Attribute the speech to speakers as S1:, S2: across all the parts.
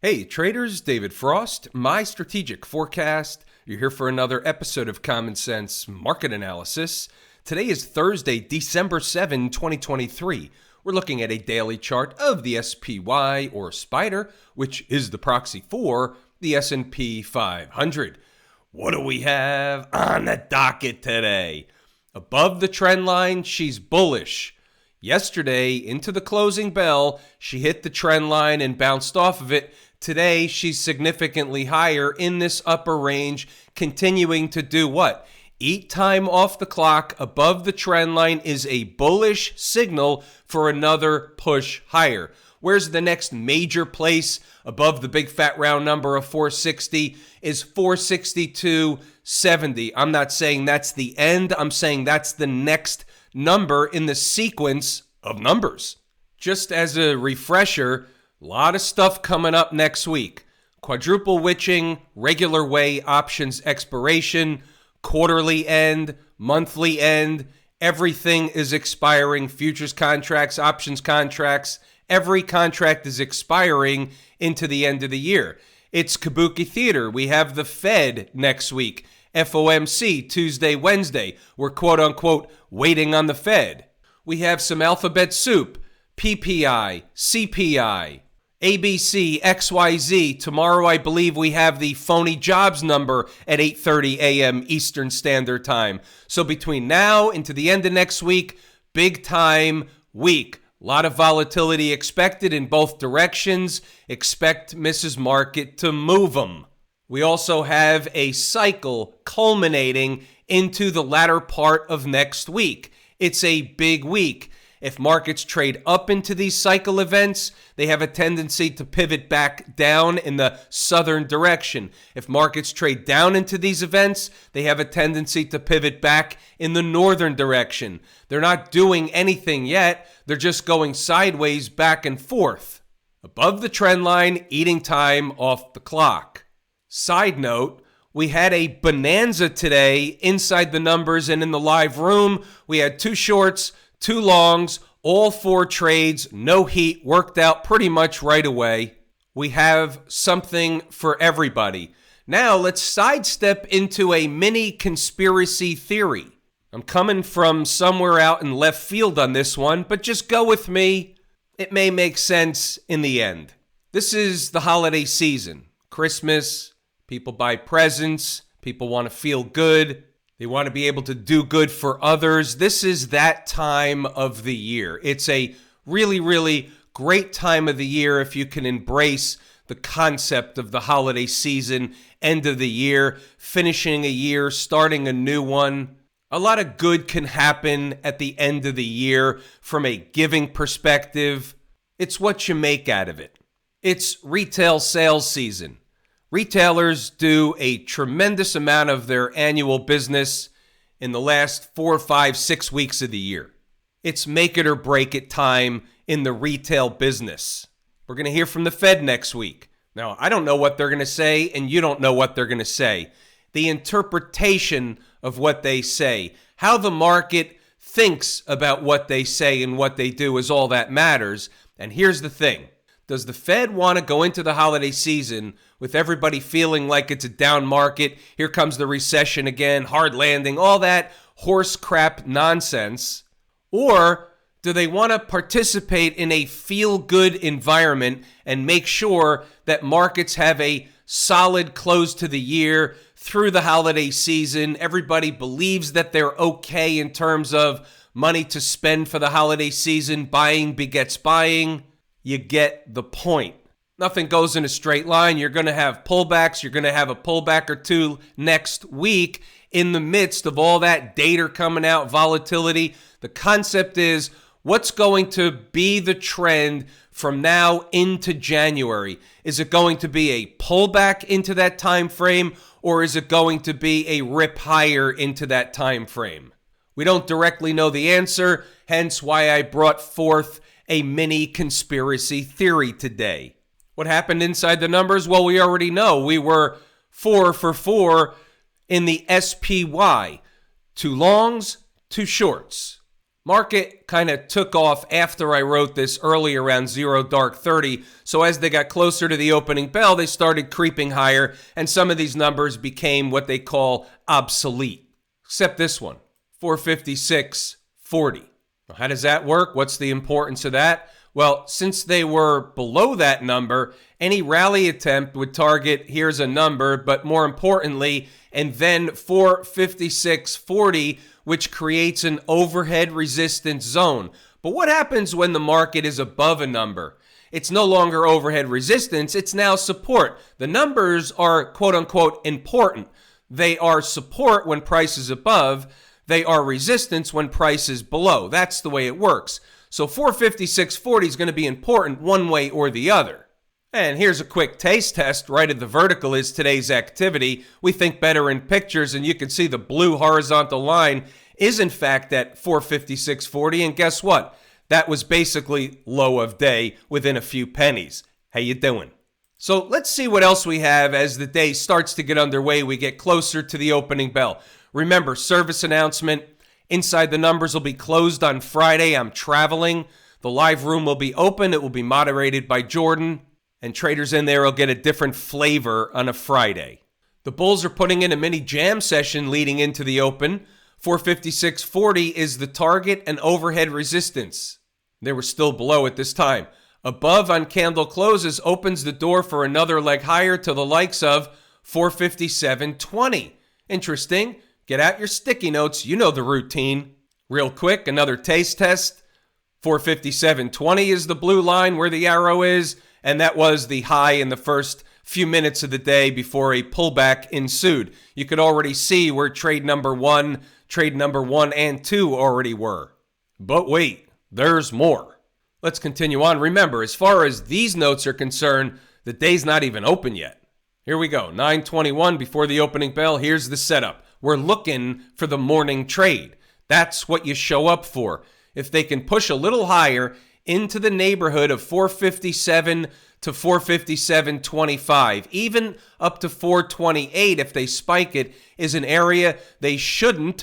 S1: Hey traders, David Frost, my strategic forecast. You're here for another episode of Common Sense Market Analysis. Today is Thursday, December 7, 2023. We're looking at a daily chart of the SPY or Spider, which is the proxy for the S&P 500. What do we have on the docket today? Above the trend line, she's bullish. Yesterday, into the closing bell, she hit the trend line and bounced off of it. Today, she's significantly higher in this upper range, continuing to do what? Eat time off the clock above the trend line is a bullish signal for another push higher. Where's the next major place above the big fat round number of 460 is 462.70. I'm not saying that's the end. I'm saying that's the next number in the sequence of numbers. Just as a refresher, a lot of stuff coming up next week. Quadruple witching, regular way options expiration, quarterly end, monthly end. Everything is expiring. Futures contracts, options contracts. Every contract is expiring into the end of the year. It's Kabuki Theater. We have the Fed next week. FOMC Tuesday, Wednesday. We're quote unquote waiting on the Fed. We have some alphabet soup. PPI, CPI, ABC, XYZ. Tomorrow, I believe we have the phony jobs number at 8:30 a.m. Eastern Standard Time. So between now into the end of next week, big time week. A lot of volatility expected in both directions. Expect Mrs. Market to move them. We also have a cycle culminating into the latter part of next week. It's a big week. If markets trade up into these cycle events, they have a tendency to pivot back down in the southern direction. If markets trade down into these events, they have a tendency to pivot back in the northern direction. They're not doing anything yet. They're just going sideways back and forth. Above the trend line, eating time off the clock. Side note, we had a bonanza today inside the numbers and in the live room. We had two shorts, two longs, all four trades, no heat, worked out pretty much right away. We have something for everybody. Now let's sidestep into a mini conspiracy theory. I'm coming from somewhere out in left field on this one, but just go with me. It may make sense in the end. This is the holiday season. Christmas, people buy presents, people want to feel good. They want to be able to do good for others. This is that time of the year. It's a really, really great time of the year if you can embrace the concept of the holiday season, end of the year, finishing a year, starting a new one. A lot of good can happen at the end of the year from a giving perspective. It's what you make out of it. It's retail sales season. Retailers do a tremendous amount of their annual business in the last 4, 5, 6 weeks of the year. It's make it or break it time in the retail business. We're going to hear from the Fed next week. Now, I don't know what they're going to say, and you don't know what they're going to say. The interpretation of what they say, how the market thinks about what they say and what they do is all that matters. And here's the thing. Does the Fed want to go into the holiday season with everybody feeling like it's a down market? Here comes the recession again, hard landing, all that horse crap nonsense. Or do they want to participate in a feel-good environment and make sure that markets have a solid close to the year through the holiday season? Everybody believes that they're okay in terms of money to spend for the holiday season. Buying begets buying. You get the point. Nothing goes in a straight line. You're going to have pullbacks. You're going to have a pullback or two next week in the midst of all that data coming out, volatility. The concept is, what's going to be the trend from now into January? Is it going to be a pullback into that time frame, or is it going to be a rip higher into that time frame? We don't directly know the answer, hence why I brought forth a mini conspiracy theory today. What happened inside the numbers? Well, we already know. We were 4 for 4 in the SPY. 2 longs, 2 shorts. Market kind of took off after I wrote this early around 0 dark 30. So as they got closer to the opening bell, they started creeping higher, and some of these numbers became what they call obsolete. Except this one, 456.40. How does that work? What's the importance of that? Well, since they were below that number, any rally attempt would target, here's a number, but more importantly, and then 456.40, which creates an overhead resistance zone. But what happens when the market is above a number? It's no longer overhead resistance, it's now support. The numbers are quote unquote important. They are support when price is above. They are resistance when price is below. That's the way it works. So 456.40 is going to be important one way or the other. And here's a quick taste test. Right at the vertical is today's activity. We think better in pictures, and you can see the blue horizontal line is in fact at 456.40. And guess what? That was basically low of day within a few pennies. How you doing? So let's see what else we have as the day starts to get underway. We get closer to the opening bell. Remember, service announcement. Inside the Numbers will be closed on Friday. I'm traveling. The live room will be open. It will be moderated by Jordan. And traders in there will get a different flavor on a Friday. The bulls are putting in a mini jam session leading into the open. 456.40 is the target and overhead resistance. They were still below at this time. Above on candle closes opens the door for another leg higher to the likes of 457.20. Interesting. Get out your sticky notes. You know the routine. Real quick, another taste test. 457.20 is the blue line where the arrow is, and that was the high in the first few minutes of the day before a pullback ensued. You could already see where trade number one and 2 already were. But wait, there's more. Let's continue on. Remember, as far as these notes are concerned, the day's not even open yet. Here we go, 9:21 before the opening bell. Here's the setup. We're looking for the morning trade. That's what you show up for. If they can push a little higher into the neighborhood of 457 to 457.25, even up to 428 if they spike it, is an area they should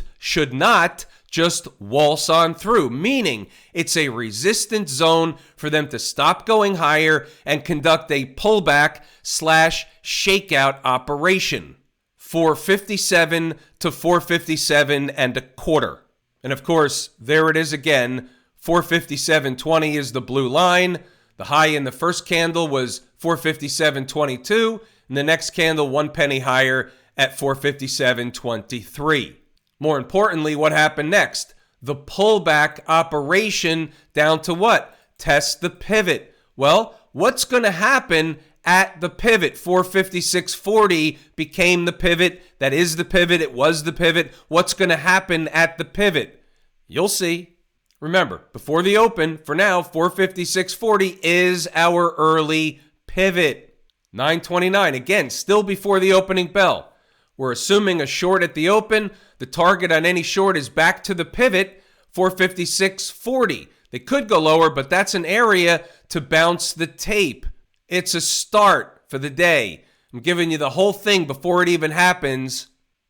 S1: not just waltz on through, meaning it's a resistance zone for them to stop going higher and conduct a pullback / shakeout operation. 457 to 457.25. And of course, there it is again. 457.20 is the blue line. The high in the first candle was 457.22, and the next candle 1 penny higher at 457.23. More importantly, what happened next? The pullback operation down to what? Test the pivot. Well, what's going to happen at the pivot? 456.40 became the pivot. That is the pivot. It was the pivot. What's going to happen at the pivot? You'll see. Remember, before the open, for now, 456.40 is our early pivot. 9:29, again, still before the opening bell. We're assuming a short at the open. The target on any short is back to the pivot, 456.40. They could go lower, but that's an area to bounce the tape. It's a start for the day. I'm giving you the whole thing before it even happens.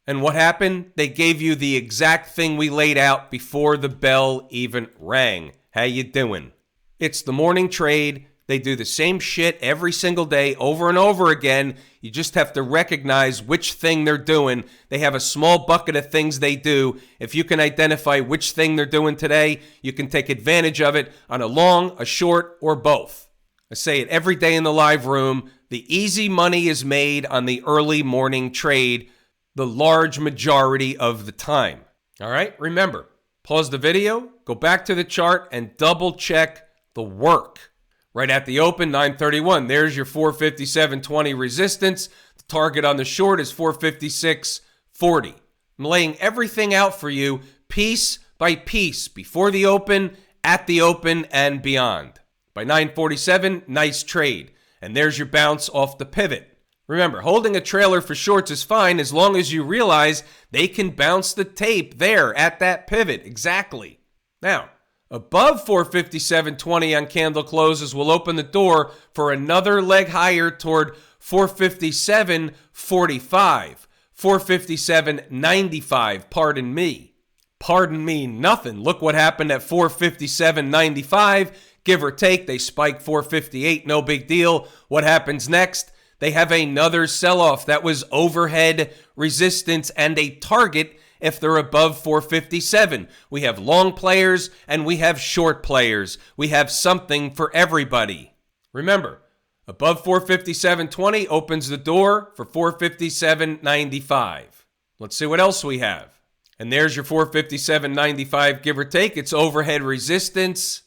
S1: And what happened? They gave you the exact thing we laid out before the bell even rang. How you doing? It's the morning trade. They do the same shit every single day over and over again. You just have to recognize which thing they're doing. They have a small bucket of things they do. If you can identify which thing they're doing today, you can take advantage of it on a long, a short, or both. I say it every day in the live room. The easy money is made on the early morning trade the large majority of the time. All right, remember, pause the video, go back to the chart, and double check the work. Right at the open, 9:31, there's your 457.20 resistance. The target on the short is 456.40. I'm laying everything out for you piece by piece before the open, at the open, and beyond. By 9:47, nice trade. And there's your bounce off the pivot. Remember, holding a trailer for shorts is fine as long as you realize they can bounce the tape there at that pivot. Exactly. Now, above 457.20 on candle closes will open the door for another leg higher toward 457.45. 457.95, pardon me. Pardon me, nothing. Look what happened at 457.95. Give or take, they spike 458, no big deal. What happens next? They have another sell-off. That was overhead resistance and a target if they're above 457. We have long players and we have short players. We have something for everybody. Remember, above 457.20 opens the door for 457.95. Let's see what else we have. And there's your 457.95, give or take. It's overhead resistance.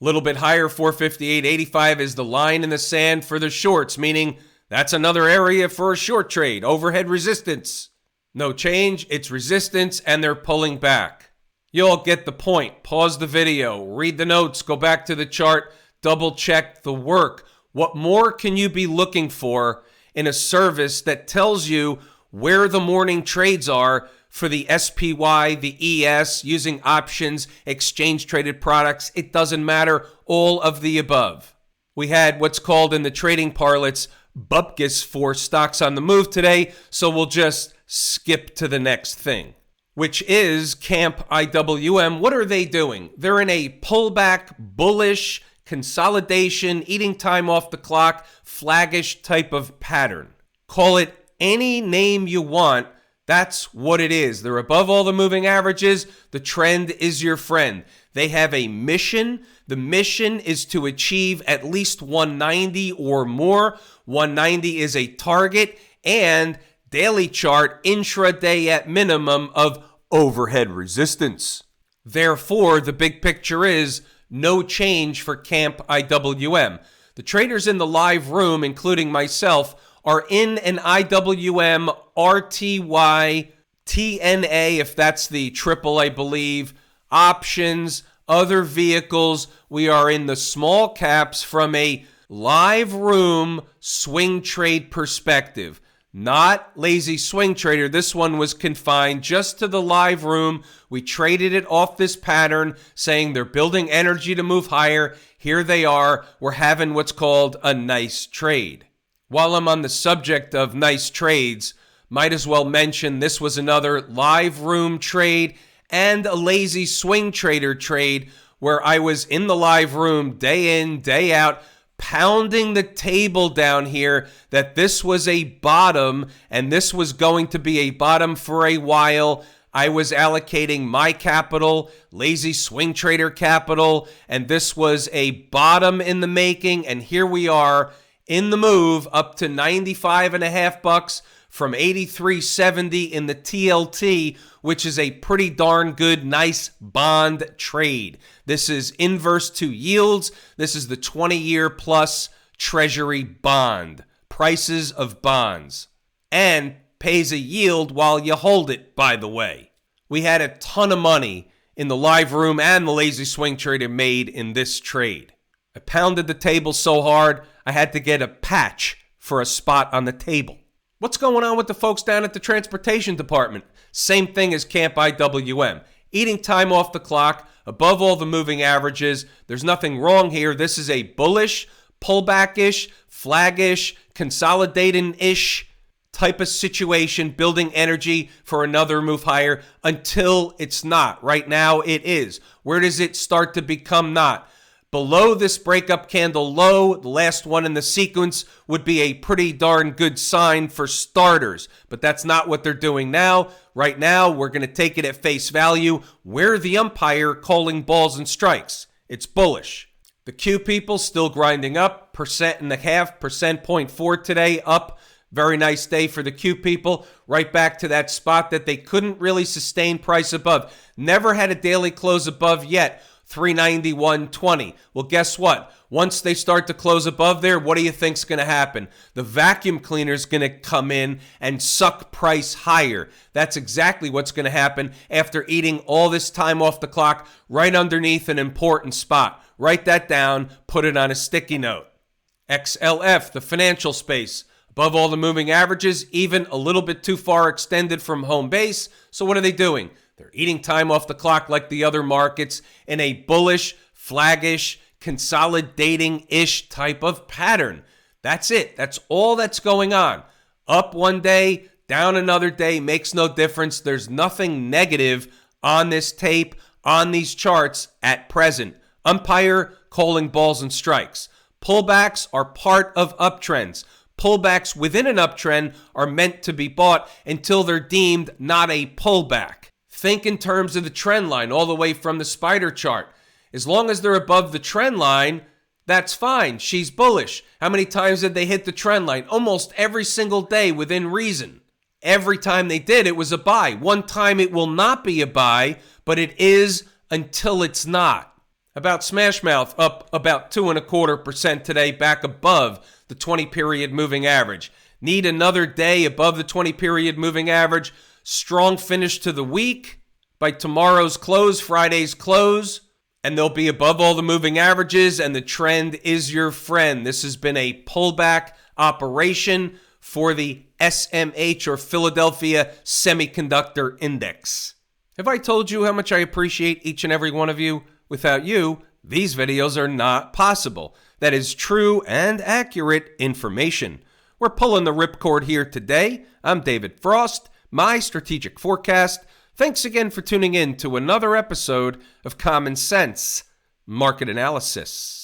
S1: A little bit higher, 458.85 is the line in the sand for the shorts, meaning that's another area for a short trade. Overhead resistance. No change, it's resistance, and they're pulling back. You all get the point. Pause the video, read the notes, go back to the chart, double check the work. What more can you be looking for in a service that tells you where the morning trades are for the SPY, the ES, using options, exchange-traded products? It doesn't matter, all of the above. We had what's called in the trading parlance bupkis for stocks on the move today, so we'll just skip to the next thing, which is Camp IWM. What are they doing? They're in a pullback, bullish, consolidation, eating time off the clock, flaggish type of pattern. Call it any name you want. That's what it is. They're above all the moving averages. The trend is your friend. They have a mission. The mission is to achieve at least 190 or more. 190 is a target, and daily chart intraday at minimum of overhead resistance. Therefore, the big picture is no change for Camp IWM. The traders in the live room, including myself, are in an IWM RTY TNA, if that's the triple, I believe, options, other vehicles. We are in the small caps from a live room swing trade perspective. Not lazy swing trader. This one was confined just to the live room. We traded it off this pattern, saying they're building energy to move higher. Here they are. We're having what's called a nice trade. While I'm on the subject of nice trades, might as well mention this was another live room trade and a lazy swing trader trade where I was in the live room day in, day out, pounding the table down here that this was a bottom and this was going to be a bottom for a while. I was allocating my capital, lazy swing trader capital, and this was a bottom in the making, and here we are in the move up to $95.50 from $83.70 in the TLT, which is a pretty darn good, nice bond trade. This is inverse to yields. This is the 20-year plus treasury bond, prices of bonds, and pays a yield while you hold it, by the way. We had a ton of money in the live room and the lazy swing trader made in this trade. I pounded the table so hard, I had to get a patch for a spot on the table. What's going on with the folks down at the transportation department? Same thing as Camp IWM. Eating time off the clock, above all the moving averages. There's nothing wrong here. This is a bullish, pullback-ish, flaggish, consolidating-ish type of situation, building energy for another move higher until it's not. Right now it is. Where does it start to become not? Below this breakup candle low, the last one in the sequence, would be a pretty darn good sign for starters. But that's not what they're doing now. Right now, we're going to take it at face value. We're the umpire calling balls and strikes. It's bullish. The Q people still grinding up, 1.5%, 0.4 today, up. Very nice day for the Q people. Right back to that spot that they couldn't really sustain price above. Never had a daily close above yet. 391.20. Well, guess what? Once they start to close above there, what do you think's going to happen? The vacuum cleaner's going to come in and suck price higher. That's exactly what's going to happen after eating all this time off the clock right underneath an important spot. Write that down, put it on a sticky note. XLF, the financial space. Above all the moving averages, even a little bit too far extended from home base. So what are they doing? They're eating time off the clock like the other markets in a bullish, flaggish, consolidating-ish type of pattern. That's it. That's all that's going on. Up one day, down another day, makes no difference. There's nothing negative on this tape, on these charts at present. Umpire calling balls and strikes. Pullbacks are part of uptrends. Pullbacks within an uptrend are meant to be bought until they're deemed not a pullback. Think in terms of the trend line all the way from the spider chart. As long as they're above the trend line, that's fine. She's bullish. How many times did they hit the trend line? Almost every single day within reason. Every time they did, it was a buy. One time it will not be a buy, but it is until it's not. About Smashmouth, up about 2.25% today, back above the 20-period moving average. Need another day above the 20-period moving average. Strong finish to the week by tomorrow's close, Friday's close, and they'll be above all the moving averages, and the trend is your friend. This has been a pullback operation for the SMH, or Philadelphia Semiconductor Index. Have I told you how much I appreciate each and every one of you? Without you, these videos are not possible. That is true and accurate information. We're pulling the ripcord here today. I'm David Frost, my strategic forecast. Thanks again for tuning in to another episode of Common Sense Market Analysis.